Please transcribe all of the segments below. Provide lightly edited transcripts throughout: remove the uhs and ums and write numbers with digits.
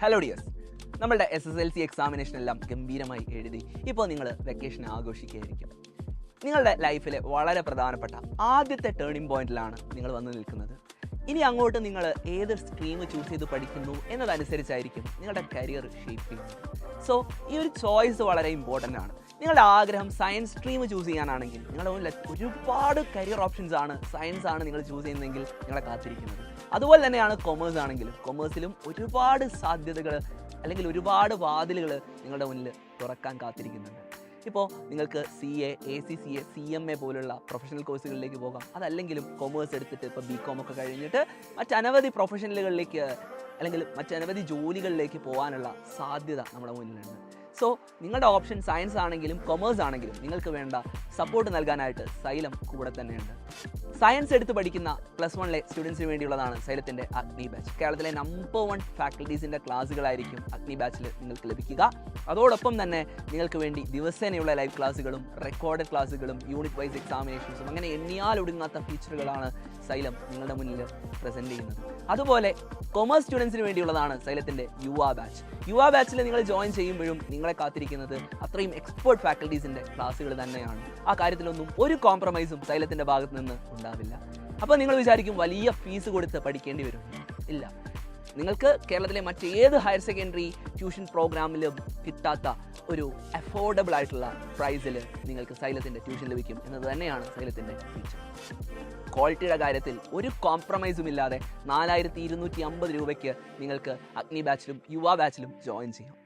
Hello dears, നമ്മളുടെ SSLC examination എല്ലാം ഗംഭീരമായി എഴുതി ഇപ്പോൾ നിങ്ങൾ വെക്കേഷൻ ആഘോഷിക്കുകയായിരിക്കും. നിങ്ങളുടെ ലൈഫിലെ വളരെ പ്രധാനപ്പെട്ട ആദ്യത്തെ ടേണിംഗ് പോയിന്റിലാണ് നിങ്ങൾ വന്ന് നിൽക്കുന്നത്. ഇനി അങ്ങോട്ട് നിങ്ങൾ ഏത് സ്ട്രീം ചൂസ് ചെയ്ത് പഠിക്കുന്നു എന്നതനുസരിച്ചായിരിക്കും നിങ്ങളുടെ കരിയർ ഷേപ്പ് ചെയ്യുന്നത്. സോ ഈ ഒരു ചോയ്സ് വളരെ ഇമ്പോർട്ടൻ്റ് ആണ്. നിങ്ങളുടെ ആഗ്രഹം സയൻസ് സ്ട്രീം ചൂസ് ചെയ്യാനാണെങ്കിൽ നിങ്ങളുടെ മുന്നിൽ ഒരുപാട് കരിയർ ഓപ്ഷൻസ് ആണ്. സയൻസ് ആണ് നിങ്ങൾ ചൂസ് ചെയ്യുന്നതെങ്കിൽ നിങ്ങളെ കാത്തിരിക്കുന്നത്. അതുപോലെ തന്നെയാണ് കൊമേഴ്സ് ആണെങ്കിലും കൊമേഴ്സിലും ഒരുപാട് സാധ്യതകൾ അല്ലെങ്കിൽ ഒരുപാട് വാതിലുകൾ നിങ്ങളുടെ മുന്നിൽ തുറക്കാൻ കാത്തിരിക്കുന്നുണ്ട്. ഇപ്പോൾ നിങ്ങൾക്ക് CA, ACCA, CMA പോലുള്ള പ്രൊഫഷണൽ കോഴ്സുകളിലേക്ക് പോകാം. അതല്ലെങ്കിലും കൊമേഴ്സ് എടുത്തിട്ട് ഇപ്പോൾ BCom ഒക്കെ കഴിഞ്ഞിട്ട് മറ്റനവധി പ്രൊഫഷണലുകളിലേക്ക് അല്ലെങ്കിൽ മറ്റനവധി ജോലികളിലേക്ക് പോകാനുള്ള സാധ്യത നമ്മുടെ മുന്നിലുണ്ട്. സോ നിങ്ങളുടെ ഓപ്ഷൻ സയൻസ് ആണെങ്കിലും കൊമേഴ്സ് ആണെങ്കിലും നിങ്ങൾക്ക് വേണ്ട സപ്പോർട്ട് നൽകാനായിട്ട് സൈലം കൂടെ തന്നെയുണ്ട്. സയൻസ് എടുത്ത് പഠിക്കുന്ന +1 സ്റ്റുഡൻസിന് വേണ്ടിയുള്ളതാണ് സൈലത്തിൻ്റെ അഗ്നി ബാച്ച്. കേരളത്തിലെ നമ്പർ 1 ഫാക്കൽറ്റീസിൻ്റെ ക്ലാസ്സുകളായിരിക്കും അഗ്നി ബാച്ചിൽ നിങ്ങൾക്ക് ലഭിക്കുക. അതോടൊപ്പം തന്നെ നിങ്ങൾക്ക് വേണ്ടി ദിവസേനയുള്ള ലൈവ് ക്ലാസ്സുകളും റെക്കോർഡഡ് ക്ലാസ്സുകളും യൂണിറ്റ് വൈസ് എക്സാമിനേഷൻസും അങ്ങനെ എണ്ണിയാൽ ഒടുങ്ങാത്ത ഫീച്ചറുകളാണ് സൈലം നിങ്ങളുടെ മുന്നിൽ പ്രസൻറ്റ് ചെയ്യുന്നത്. അതുപോലെ കൊമേഴ്സ് സ്റ്റുഡൻസിന് വേണ്ടിയുള്ളതാണ് സൈലത്തിൻ്റെ യുവ ബാച്ച്. യുവ ബാച്ചിൽ നിങ്ങൾ ജോയിൻ ചെയ്യുമ്പോഴും നിങ്ങളെ കാത്തിരിക്കുന്നത് അത്രയും എക്സ്പേർട്ട് ഫാക്കൽറ്റീസിൻ്റെ ക്ലാസ്സുകൾ തന്നെയാണ്. ആ കാര്യത്തിലൊന്നും ഒരു കോംപ്രമൈസും സൈലത്തിൻ്റെ ഭാഗത്ത് നിന്ന് ഉണ്ടാവില്ല. അപ്പോൾ നിങ്ങൾ വിചാരിക്കും വലിയ ഫീസ് കൊടുത്ത് പഠിക്കേണ്ടി വരും. ഇല്ല, നിങ്ങൾക്ക് കേരളത്തിലെ മറ്റേത് ഹയർ സെക്കൻഡറി ട്യൂഷൻ പ്രോഗ്രാമിലും കിട്ടാത്ത ഒരു അഫോർഡബിൾ ആയിട്ടുള്ള പ്രൈസിൽ നിങ്ങൾക്ക് സൈലത്തിൻ്റെ ട്യൂഷൻ ലഭിക്കും എന്നത് തന്നെയാണ് സൈലത്തിൻ്റെ ഫീച്ചർ. ക്വാളിറ്റിയുടെ കാര്യത്തിൽ ഒരു കോംപ്രമൈസും ഇല്ലാതെ 4250 രൂപയ്ക്ക് നിങ്ങൾക്ക് അഗ്നി ബാച്ചിലും യുവ ബാച്ചിലും ജോയിൻ ചെയ്യാം.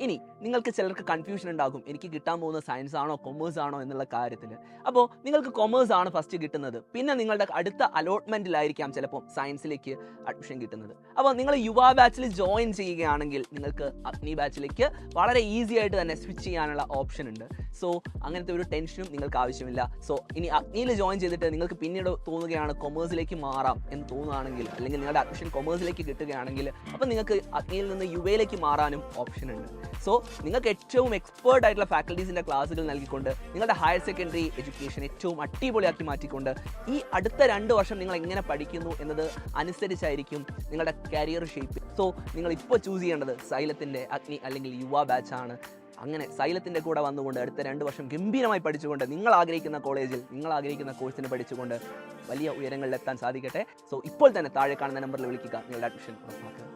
ഇനി നിങ്ങൾക്ക് ചിലർക്ക് കൺഫ്യൂഷൻ ഉണ്ടാകും, എനിക്ക് കിട്ടാൻ പോകുന്ന സയൻസ് ആണോ കൊമേഴ്സ് ആണോ എന്നുള്ള കാര്യത്തിൽ. അപ്പോൾ നിങ്ങൾക്ക് കൊമേഴ്സ് ആണ് ഫസ്റ്റ് കിട്ടുന്നത്, പിന്നെ നിങ്ങളുടെ അടുത്ത അലോട്ട്മെൻറ്റിലായിരിക്കാം ചിലപ്പോൾ സയൻസിലേക്ക് അഡ്മിഷൻ കിട്ടുന്നത്. അപ്പോൾ നിങ്ങൾ യുവ ബാച്ചിൽ ജോയിൻ ചെയ്യുകയാണെങ്കിൽ നിങ്ങൾക്ക് അഗ്നി ബാച്ചിലേക്ക് വളരെ ഈസി ആയിട്ട് തന്നെ സ്വിച്ച് ചെയ്യാനുള്ള ഓപ്ഷൻ ഉണ്ട്. സോ അങ്ങനത്തെ ഒരു ടെൻഷനും നിങ്ങൾക്ക് ആവശ്യമില്ല. സോ ഇനി അഗ്നിയിൽ ജോയിൻ ചെയ്തിട്ട് നിങ്ങൾക്ക് പിന്നീട് തോന്നുകയാണ് കൊമേഴ്സിലേക്ക് മാറാം എന്ന് തോന്നുകയാണെങ്കിൽ, അല്ലെങ്കിൽ നിങ്ങളുടെ അഡ്മിഷൻ കൊമേഴ്സിലേക്ക് കിട്ടുകയാണെങ്കിൽ, അപ്പോൾ നിങ്ങൾക്ക് അഗ്നിയിൽ നിന്ന് യുവയിലേക്ക് മാറാനും ഓപ്ഷൻ ഉണ്ട്. സോ നിങ്ങൾക്ക് ഏറ്റവും എക്സ്പേർട്ട് ആയിട്ടുള്ള ഫാക്കൽറ്റീസിൻ്റെ ക്ലാസ്സുകൾ നൽകിക്കൊണ്ട് നിങ്ങളുടെ ഹയർ സെക്കൻഡറി എഡ്യൂക്കേഷൻ ഏറ്റവും അടിപൊളിയാക്കി മാറ്റിക്കൊണ്ട് ഈ അടുത്ത 2 വർഷം നിങ്ങൾ എങ്ങനെ പഠിക്കുന്നു എന്നത് അനുസരിച്ചായിരിക്കും നിങ്ങളുടെ കരിയർ ഷേപ്പ്. സോ നിങ്ങൾ ഇപ്പോൾ ചൂസ് ചെയ്യേണ്ടത് സൈലത്തിൻ്റെ അഗ്നി അല്ലെങ്കിൽ യുവ ബാച്ചാണ്. അങ്ങനെ സൈലത്തിൻ്റെ കൂടെ വന്നുകൊണ്ട് അടുത്ത 2 വർഷം ഗംഭീരമായി പഠിച്ചുകൊണ്ട് നിങ്ങൾ ആഗ്രഹിക്കുന്ന കോളേജിൽ നിങ്ങൾ ആഗ്രഹിക്കുന്ന കോഴ്സിന് പഠിച്ചുകൊണ്ട് വലിയ ഉയരങ്ങളിലെത്താൻ സാധിക്കട്ടെ. സോ ഇപ്പോൾ തന്നെ താഴെ കാണുന്ന നമ്പറിൽ വിളിക്കുക, നിങ്ങളുടെ അഡ്മിഷൻ ഉറപ്പാക്കുക.